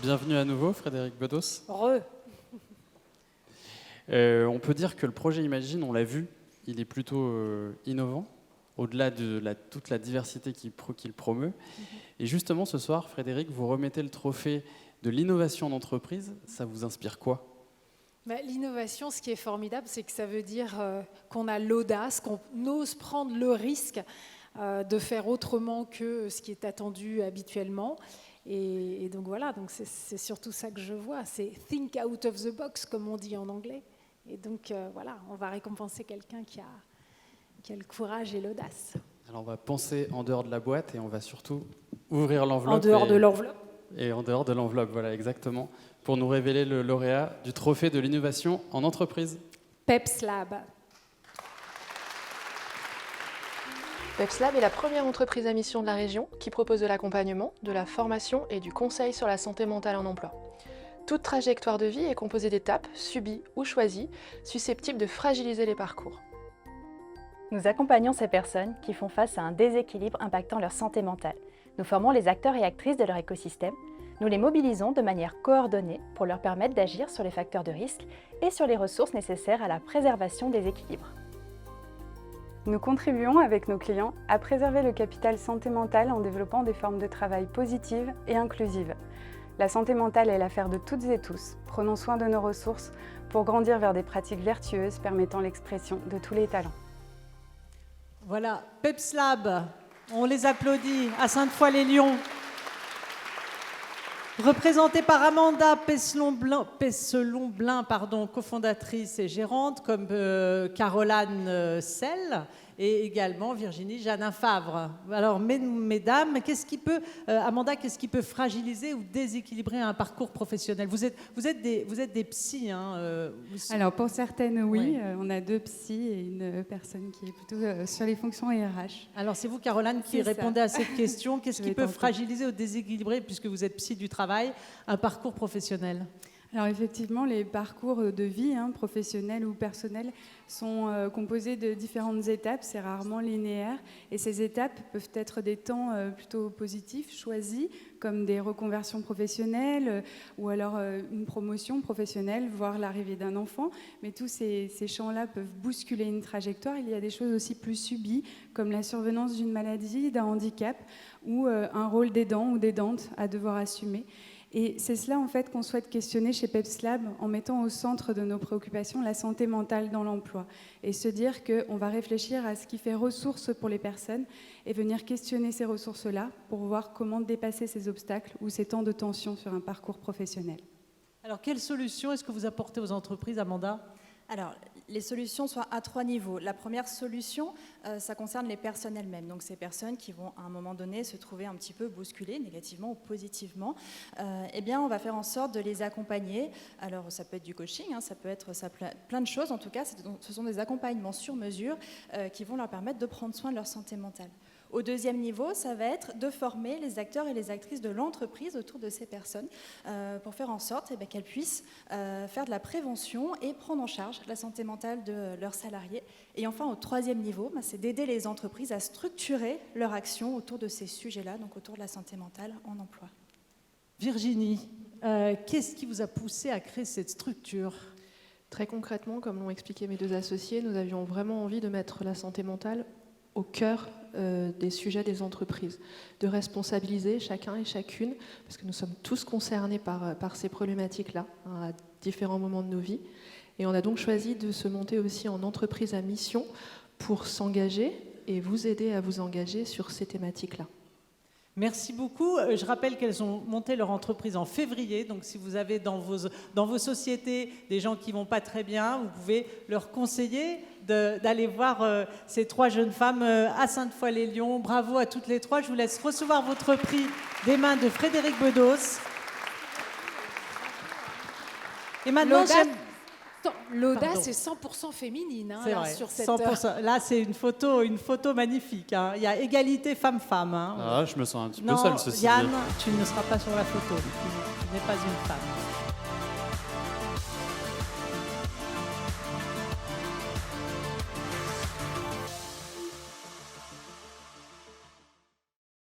Bienvenue à nouveau, Frédérique Bedos. Re. On peut dire que le projet Imagine, on l'a vu, il est plutôt innovant, au-delà de toute la diversité qu'il promeut. Et justement, ce soir, Frédérique, vous remettez le trophée de l'innovation d'entreprise. Ça vous inspire quoi ? L'innovation, ce qui est formidable, c'est que ça veut dire qu'on a l'audace, qu'on ose prendre le risque de faire autrement que ce qui est attendu habituellement. Et donc voilà, donc c'est surtout ça que je vois, c'est « think out of the box », comme on dit en anglais. Et donc voilà, on va récompenser quelqu'un qui a le courage et l'audace. Alors on va penser en dehors de la boîte et on va surtout ouvrir l'enveloppe. En dehors de l'enveloppe. Et en dehors de l'enveloppe, voilà, exactement, pour nous révéler le lauréat du trophée de l'innovation en entreprise. PepsLab. PepsLab est la première entreprise à mission de la région qui propose de l'accompagnement, de la formation et du conseil sur la santé mentale en emploi. Toute trajectoire de vie est composée d'étapes, subies ou choisies, susceptibles de fragiliser les parcours. Nous accompagnons ces personnes qui font face à un déséquilibre impactant leur santé mentale. Nous formons les acteurs et actrices de leur écosystème. Nous les mobilisons de manière coordonnée pour leur permettre d'agir sur les facteurs de risque et sur les ressources nécessaires à la préservation des équilibres. Nous contribuons avec nos clients à préserver le capital santé mentale en développant des formes de travail positives et inclusives. La santé mentale est l'affaire de toutes et tous. Prenons soin de nos ressources pour grandir vers des pratiques vertueuses permettant l'expression de tous les talents. Voilà, PepsLab, on les applaudit à Sainte-Foy-les-Lyons. Représentée par Amanda Pesselon-Blin, cofondatrice et gérante, comme Caroline Selle et également Virginie Janin-Favre. Alors, mesdames, Amanda, qu'est-ce qui peut fragiliser ou déséquilibrer un parcours professionnel ? Vous êtes des psys, hein, Alors, pour certaines, oui. On a 2 psys et une personne qui est plutôt sur les fonctions RH. Alors, c'est vous, Caroline, qui répondez à cette question. Qu'est-ce qui peut fragiliser ou déséquilibrer, puisque vous êtes psy du travail, un parcours professionnel ? Alors effectivement, les parcours de vie, professionnels ou personnels, sont composés de différentes étapes, c'est rarement linéaire, et ces étapes peuvent être des temps plutôt positifs, choisis, comme des reconversions professionnelles, ou alors une promotion professionnelle, voire l'arrivée d'un enfant, mais tous ces champs-là peuvent bousculer une trajectoire. Il y a des choses aussi plus subies, comme la survenance d'une maladie, d'un handicap, ou un rôle d'aidant ou d'aidante à devoir assumer. Et c'est cela en fait qu'on souhaite questionner chez PepsLab en mettant au centre de nos préoccupations la santé mentale dans l'emploi et se dire qu'on va réfléchir à ce qui fait ressource pour les personnes et venir questionner ces ressources-là pour voir comment dépasser ces obstacles ou ces temps de tension sur un parcours professionnel. Alors, quelles solutions est-ce que vous apportez aux entreprises, Amanda ? Alors, les solutions sont à 3 niveaux. La première solution, ça concerne les personnes elles-mêmes. Donc, ces personnes qui vont, à un moment donné, se trouver un petit peu bousculées, négativement ou positivement. Eh bien, on va faire en sorte de les accompagner. Alors, ça peut être du coaching, ça peut être plein de choses. En tout cas, ce sont des accompagnements sur mesure qui vont leur permettre de prendre soin de leur santé mentale. Au deuxième niveau, ça va être de former les acteurs et les actrices de l'entreprise autour de ces personnes pour faire en sorte qu'elles puissent faire de la prévention et prendre en charge la santé mentale de leurs salariés. Et enfin, au troisième niveau, c'est d'aider les entreprises à structurer leur action autour de ces sujets-là, donc autour de la santé mentale en emploi. Virginie, qu'est-ce qui vous a poussé à créer cette structure ? Très concrètement, comme l'ont expliqué mes 2 associés, nous avions vraiment envie de mettre la santé mentale au cœur des sujets des entreprises, de responsabiliser chacun et chacune, parce que nous sommes tous concernés par ces problématiques-là, à différents moments de nos vies. Et on a donc choisi de se monter aussi en entreprise à mission pour s'engager et vous aider à vous engager sur ces thématiques-là. Merci beaucoup. Je rappelle qu'elles ont monté leur entreprise en février. Donc, si vous avez dans vos sociétés des gens qui ne vont pas très bien, vous pouvez leur conseiller d'aller voir ces 3 jeunes femmes à Sainte-Foy-les-Lyons. Bravo à toutes les 3. Je vous laisse recevoir votre prix des mains de Frédérique Bedos. Et maintenant, L'audace est 100% féminine. C'est là, vrai, sur cette 100%. Là, c'est une photo magnifique. Il y a égalité femmes-femmes. Ah, je me sens un petit peu seul, ceci dit. Yann, tu ne seras pas sur la photo. Tu n'es pas une femme.